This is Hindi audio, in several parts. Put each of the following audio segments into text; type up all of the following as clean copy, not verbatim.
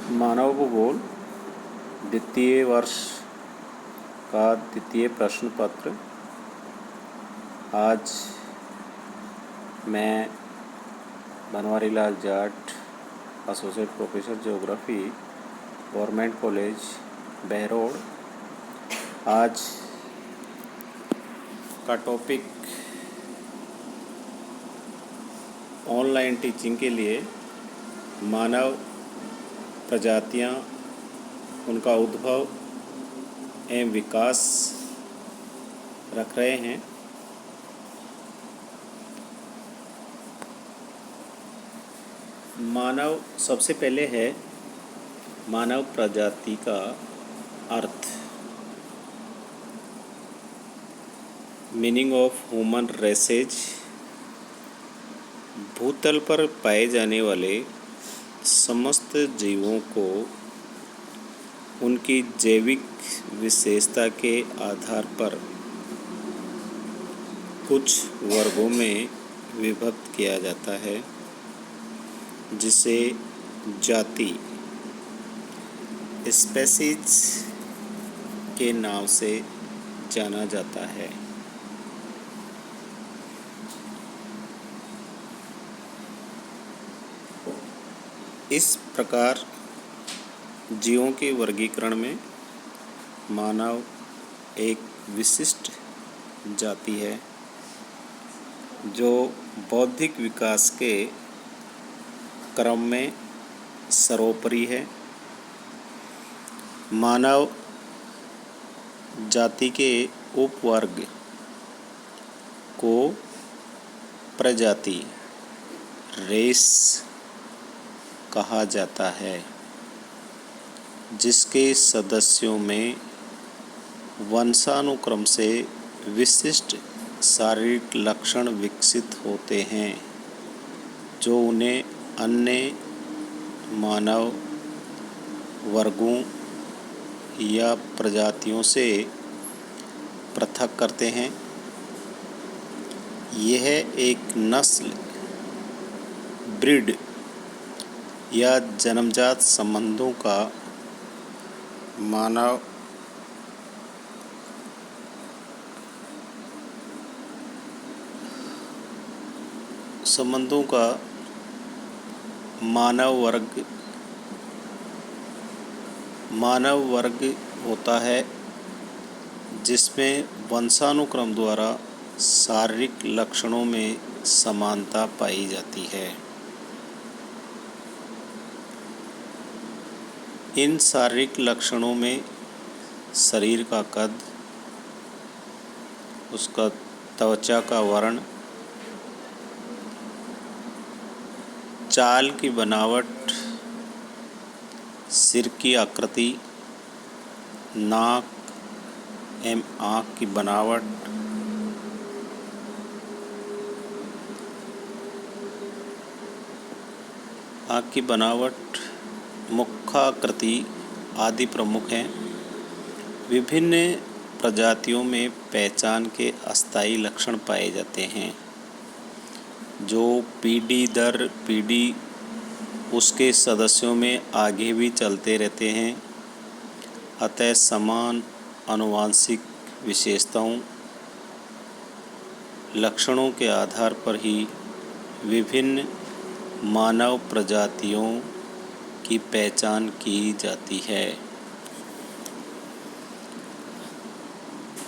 मानव भूगोल द्वितीय वर्ष का द्वितीय प्रश्न पत्र। आज मैं Banwari Lal Jat, associate professor geography, government college Behror, आज का टॉपिक ऑनलाइन टीचिंग के लिए मानव प्रजातियां, उनका उद्भव एवं विकास रख रहे हैं। मानव सबसे पहले है मानव प्रजाति का अर्थ। Meaning of human races. भूतल पर पाए जाने वाले समस्त जीवों को उनकी जैविक विशेषता के आधार पर कुछ वर्गों में विभक्त किया जाता है, जिसे जाति स्पेसीज के नाम से जाना जाता है। इस प्रकार जीवों के वर्गीकरण में मानव एक विशिष्ट जाति है, जो बौद्धिक विकास के क्रम में सर्वोपरि है। मानव जाति के उपवर्ग को प्रजाति रेस कहा जाता है, जिसके सदस्यों में वंशानुक्रम से विशिष्ट शारीरिक लक्षण विकसित होते हैं, जो उन्हें अन्य मानव वर्गों या प्रजातियों से पृथक करते हैं। यह एक नस्ल, ब्रीड या जन्मजात संबंधों का मानव वर्ग होता है, जिसमें वंशानुक्रम द्वारा शारीरिक लक्षणों में समानता पाई जाती है। इन शारीरिक लक्षणों में शरीर का कद, उसका त्वचा का वर्ण, चाल की बनावट, सिर की आकृति, नाक एवं आँख की बनावट, मुखाकृति आदि प्रमुख हैं। विभिन्न प्रजातियों में पहचान के अस्थायी लक्षण पाए जाते हैं, जो पीढ़ी दर पीढ़ी उसके सदस्यों में आगे भी चलते रहते हैं। अतः समान आनुवंशिक विशेषताओं, लक्षणों के आधार पर ही विभिन्न मानव प्रजातियों की पहचान की जाती है।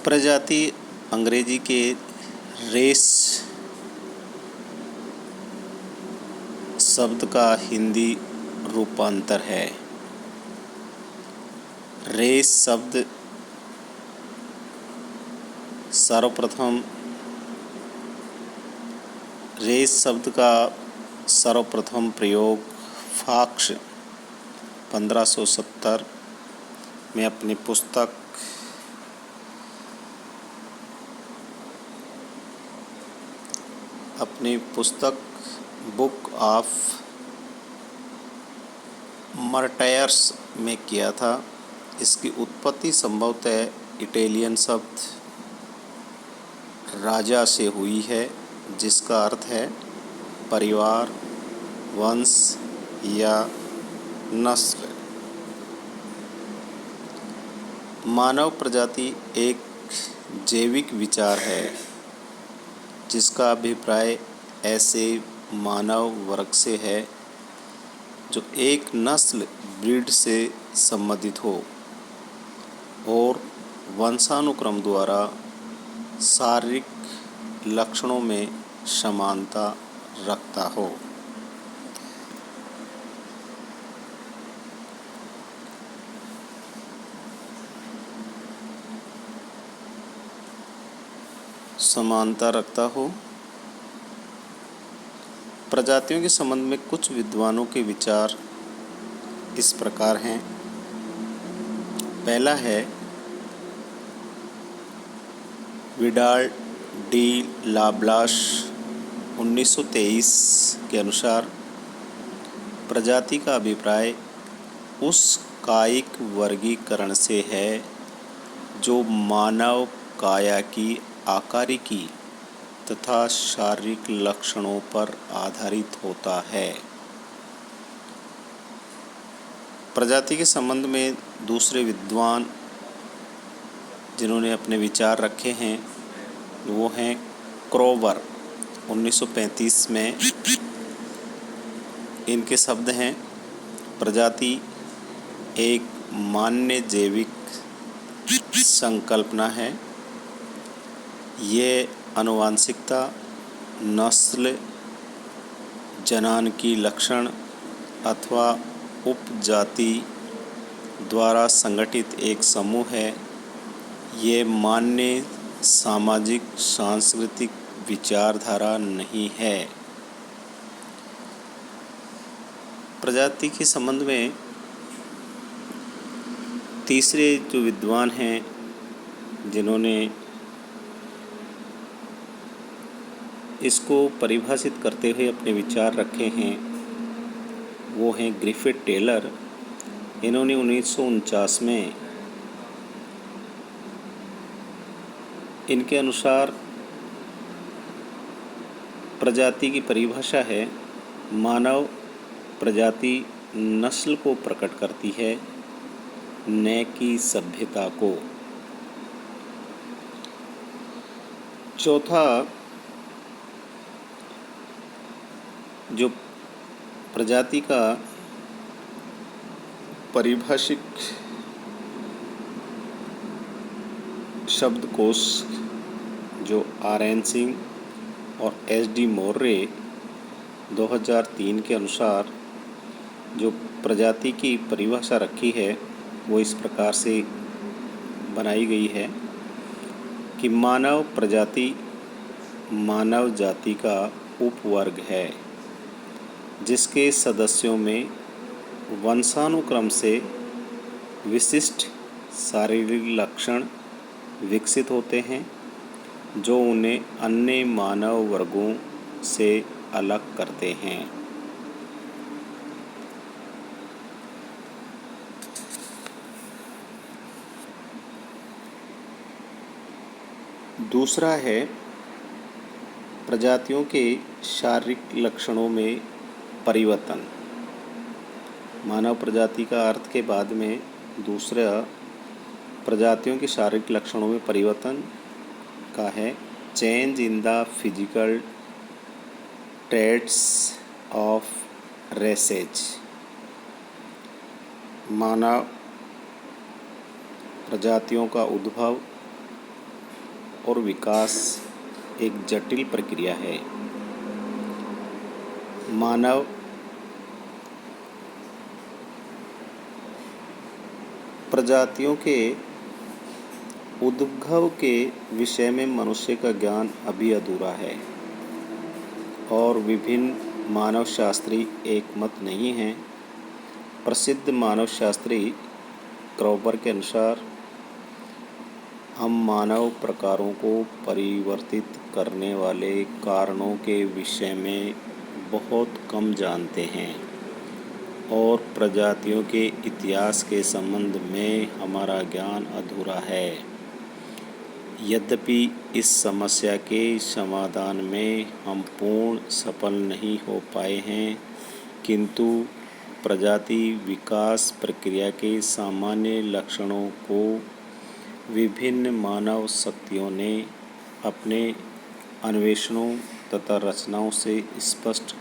प्रजाति अंग्रेजी के रेस शब्द का हिंदी रूपांतर है। रेस शब्द का सर्वप्रथम प्रयोग फॉक्स 1570 में अपनी पुस्तक बुक ऑफ मार्टायर्स में किया था। इसकी उत्पत्ति संभवतः इटालियन शब्द राजा से हुई है, जिसका अर्थ है परिवार, वंश या नस्ल। मानव प्रजाति एक जैविक विचार है जिसका अभिप्राय ऐसे मानव वर्ग से है जो एक नस्ल ब्रीड से संबंधित हो और वंशानुक्रम द्वारा शारीरिक लक्षणों में समानता रखता हो। प्रजातियों के संबंध में कुछ विद्वानों के विचार इस प्रकार हैं। पहला है विडाल डी लाब्लाश 1923 के अनुसार प्रजाति का अभिप्राय उस कायिक वर्गीकरण से है जो मानव काया की आकारिकी तथा शारीरिक लक्षणों पर आधारित होता है। प्रजाति के संबंध में दूसरे विद्वान जिन्होंने अपने विचार रखे हैं वो हैं क्रोवर 1935 में। इनके शब्द हैं, प्रजाति एक मान्य जैविक संकल्पना है। ये आनुवंशिकता, नस्ल जनान की लक्षण अथवा उपजाति द्वारा संगठित एक समूह है। ये मान्य सामाजिक सांस्कृतिक विचारधारा नहीं है। प्रजाति के संबंध में तीसरे जो विद्वान हैं जिन्होंने इसको परिभाषित करते हुए अपने विचार रखे हैं वो हैं ग्रिफिथ टेलर। इन्होंने 1949 में इनके अनुसार प्रजाति की परिभाषा है, मानव प्रजाति नस्ल को प्रकट करती है न कि सभ्यता को। चौथा जो प्रजाति का परिभाषिक शब्दकोश जो आर.एन. सिंह और एस.डी. मोर्रे 2003 के अनुसार जो प्रजाति की परिभाषा रखी है वो इस प्रकार से बनाई गई है कि मानव प्रजाति मानव जाति का उपवर्ग है जिसके सदस्यों में वंशानुक्रम से विशिष्ट शारीरिक लक्षण विकसित होते हैं जो उन्हें अन्य मानव वर्गों से अलग करते हैं। दूसरा है प्रजातियों के शारीरिक लक्षणों में परिवर्तन। मानव प्रजाति का अर्थ के बाद में दूसरा प्रजातियों के शारीरिक लक्षणों में परिवर्तन का है, change in the physical traits of races. मानव प्रजातियों का उद्भव और विकास एक जटिल प्रक्रिया है। मानव प्रजातियों के उद्भव के विषय में मनुष्य का ज्ञान अभी अधूरा है और विभिन्न मानवशास्त्री एकमत नहीं हैं। प्रसिद्ध मानवशास्त्री क्रोवर के अनुसार हम मानव प्रकारों को परिवर्तित करने वाले कारणों के विषय में बहुत कम जानते हैं और प्रजातियों के इतिहास के संबंध में हमारा ज्ञान अधूरा है। यद्यपि इस समस्या के समाधान में हम पूर्ण सफल नहीं हो पाए हैं, किंतु प्रजाति विकास प्रक्रिया के सामान्य लक्षणों को विभिन्न मानव शक्तियों ने अपने अन्वेषणों तथा रचनाओं से स्पष्ट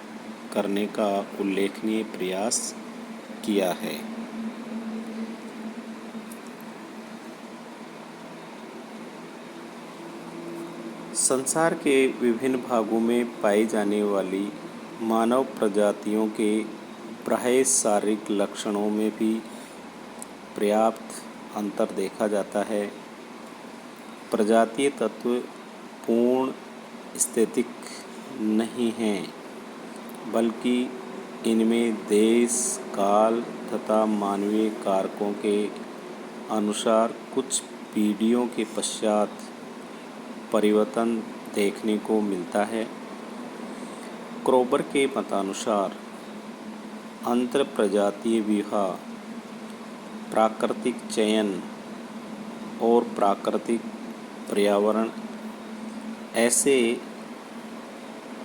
करने का उल्लेखनीय प्रयास किया है। संसार के विभिन्न भागों में पाई जाने वाली मानव प्रजातियों के प्राय शारीरिक लक्षणों में भी पर्याप्त अंतर देखा जाता है। प्रजातीय तत्व पूर्ण स्थैतिक नहीं हैं, बल्कि इनमें देश, काल तथा मानवीय कारकों के अनुसार कुछ पीढ़ियों के पश्चात परिवर्तन देखने को मिलता है। क्रोबर के मतानुसार अंतर प्रजातीय विवाह, प्राकृतिक चयन और प्राकृतिक पर्यावरण ऐसे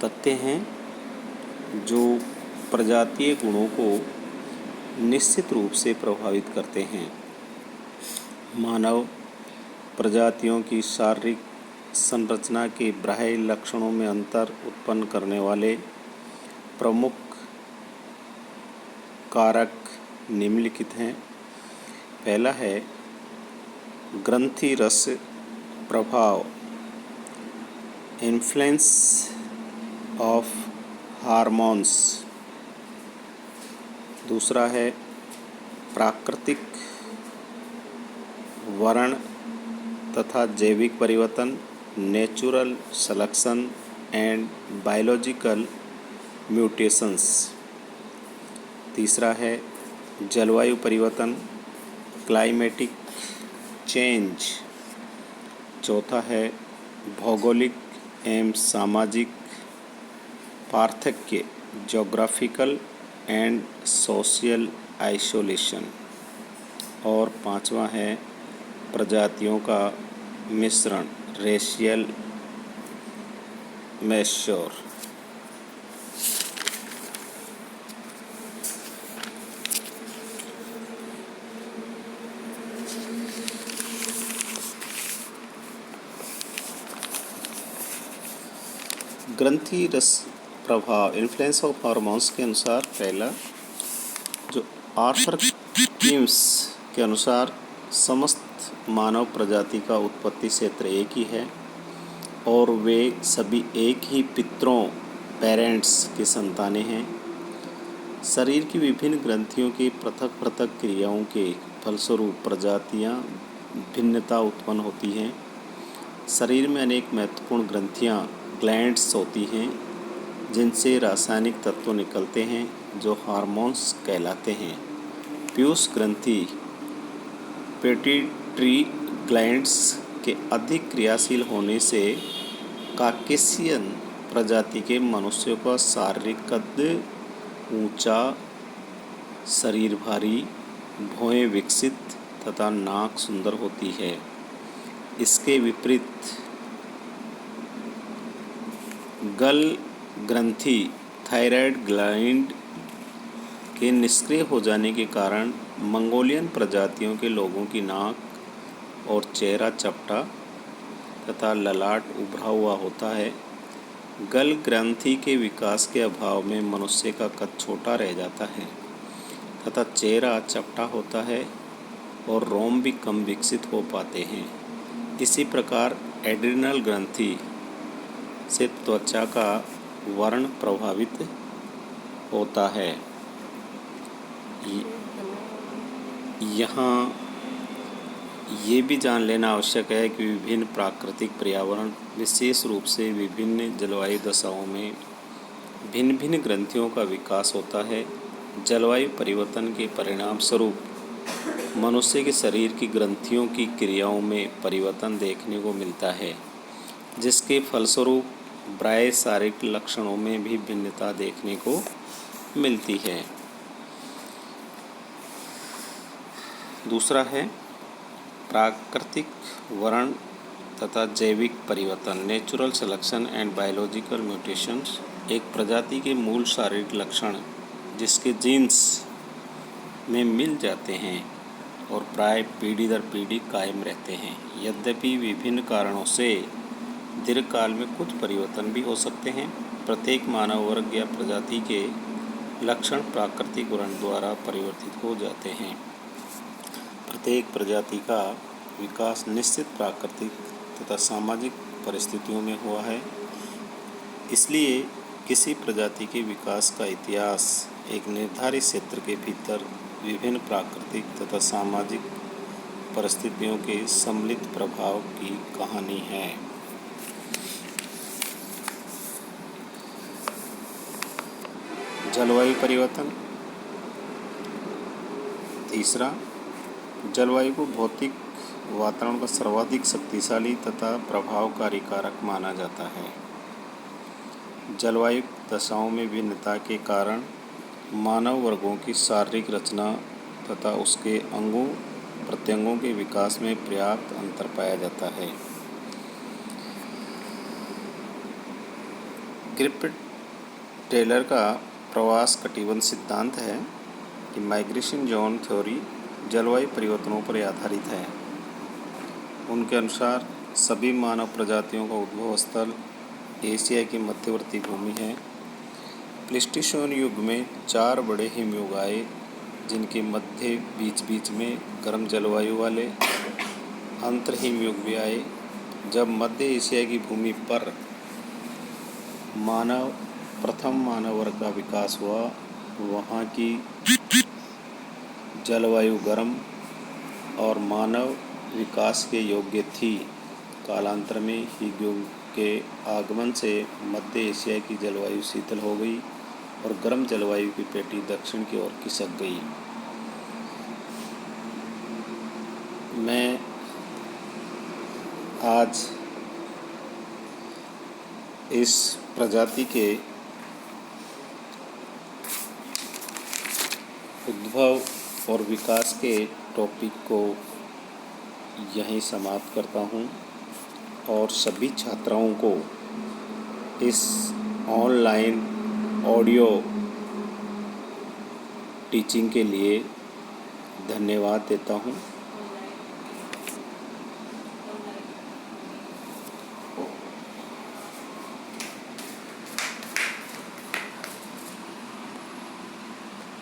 तथ्य हैं जो प्रजातीय गुणों को निश्चित रूप से प्रभावित करते हैं। मानव प्रजातियों की शारीरिक संरचना के बाह्य लक्षणों में अंतर उत्पन्न करने वाले प्रमुख कारक निम्नलिखित हैं। पहला है ग्रंथि रस प्रभाव, इन्फ्लुएंस ऑफ हार्मोन्स। दूसरा है प्राकृतिक वर्ण तथा जैविक परिवर्तन, natural selection and biological mutations. तीसरा है जलवायु परिवर्तन, क्लाइमेटिक चेंज। चौथा है भौगोलिक एवं सामाजिक पार्थक्य, ज्योग्राफिकल एंड सोशल आइसोलेशन। और पांचवा है प्रजातियों का मिश्रण, रेशियल मैश्योर। ग्रंथि रस प्रभाव, इन्फ्लुएंस ऑफ हार्मोन्स के अनुसार पहला जो आर्थर किम्स के अनुसार समस्त मानव प्रजाति का उत्पत्ति क्षेत्र एक ही है और वे सभी एक ही पितरों पेरेंट्स की संतानें हैं। शरीर की विभिन्न ग्रंथियों की पृथक पृथक क्रियाओं के फलस्वरूप प्रजातियां भिन्नता उत्पन्न होती हैं। शरीर में अनेक महत्वपूर्ण ग्रंथियां ग्लैंड्स होती हैं जिनसे रासायनिक तत्व निकलते हैं जो हार्मोन्स कहलाते हैं। पीयूष ग्रंथि पिट्यूटरी ग्लैंड्स के अधिक क्रियाशील होने से काकेशियन प्रजाति के मनुष्यों का शारीरिक कद ऊंचा, शरीर भारी, भौहें विकसित तथा नाक सुंदर होती है। इसके विपरीत गल ग्रंथि थायराइड ग्लैंड के निष्क्रिय हो जाने के कारण मंगोलियन प्रजातियों के लोगों की नाक और चेहरा चपटा तथा ललाट उभरा हुआ होता है। गल ग्रंथि के विकास के अभाव में मनुष्य का कद छोटा रह जाता है तथा चेहरा चपटा होता है और रोम भी कम विकसित हो पाते हैं। इसी प्रकार एड्रिनल ग्रंथि से त्वचा का वर्ण प्रभावित होता है। यहाँ ये भी जान लेना आवश्यक है कि विभिन्न प्राकृतिक पर्यावरण, विशेष रूप से विभिन्न जलवायु दशाओं में भिन्न भिन्न ग्रंथियों का विकास होता है। जलवायु परिवर्तन के परिणाम स्वरूप मनुष्य के शरीर की ग्रंथियों की क्रियाओं में परिवर्तन देखने को मिलता है, जिसके फलस्वरूप बाह्य शारीरिक लक्षणों में भी भिन्नता देखने को मिलती है। दूसरा है प्राकृतिक वर्ण तथा जैविक परिवर्तन, natural selection and biological mutations. एक प्रजाति के मूल शारीरिक लक्षण जिसके जीन्स में मिल जाते हैं और प्राय पीढ़ी दर पीढ़ी कायम रहते हैं। यद्यपि विभिन्न कारणों से दीर्घकाल में कुछ परिवर्तन भी हो सकते हैं। प्रत्येक मानव वर्ग या प्रजाति के लक्षण प्राकृतिक वर्ण द्वारा परिवर्तित हो जाते हैं। प्रत्येक प्रजाति का विकास निश्चित प्राकृतिक तथा सामाजिक परिस्थितियों में हुआ है। इसलिए किसी प्रजाति के विकास का इतिहास एक निर्धारित क्षेत्र के भीतर विभिन्न प्राकृतिक तथा सामाजिक परिस्थितियों के सम्मिलित प्रभाव की कहानी है। जलवायु परिवर्तन। तीसरा, जलवायु को भौतिक वातावरण का सर्वाधिक शक्तिशाली तथा प्रभावकारी कारक माना जाता है। जलवायु दशाओं में भिन्नता के कारण मानव वर्गों की शारीरिक रचना तथा उसके अंगों प्रत्यंगों के विकास में पर्याप्त अंतर पाया जाता है। ग्रिफिथ टेलर का प्रवास कटिबंध सिद्धांत है कि माइग्रेशन जोन थ्योरी जलवायु परिवर्तनों पर आधारित है। उनके अनुसार सभी मानव प्रजातियों का उद्भव स्थल एशिया की मध्यवर्ती भूमि है। प्लीस्टोसीन युग में 4 बड़े हिमयुग आए, जिनके मध्य बीच में गर्म जलवायु वाले अंतर्हिम युग भी आए। जब मध्य एशिया की भूमि पर प्रथम मानव वर्ग का विकास हुआ, वहाँ की जलवायु गर्म और मानव विकास के योग्य थी। कालांतर में हिम युग के आगमन से मध्य एशिया की जलवायु शीतल हो गई और गर्म जलवायु की पेटी दक्षिण की ओर खिसक गई। मैं आज इस प्रजाति के उद्भव और विकास के टॉपिक को यहीं समाप्त करता हूँ और सभी छात्राओं को इस ऑनलाइन ऑडियो टीचिंग के लिए धन्यवाद देता हूँ।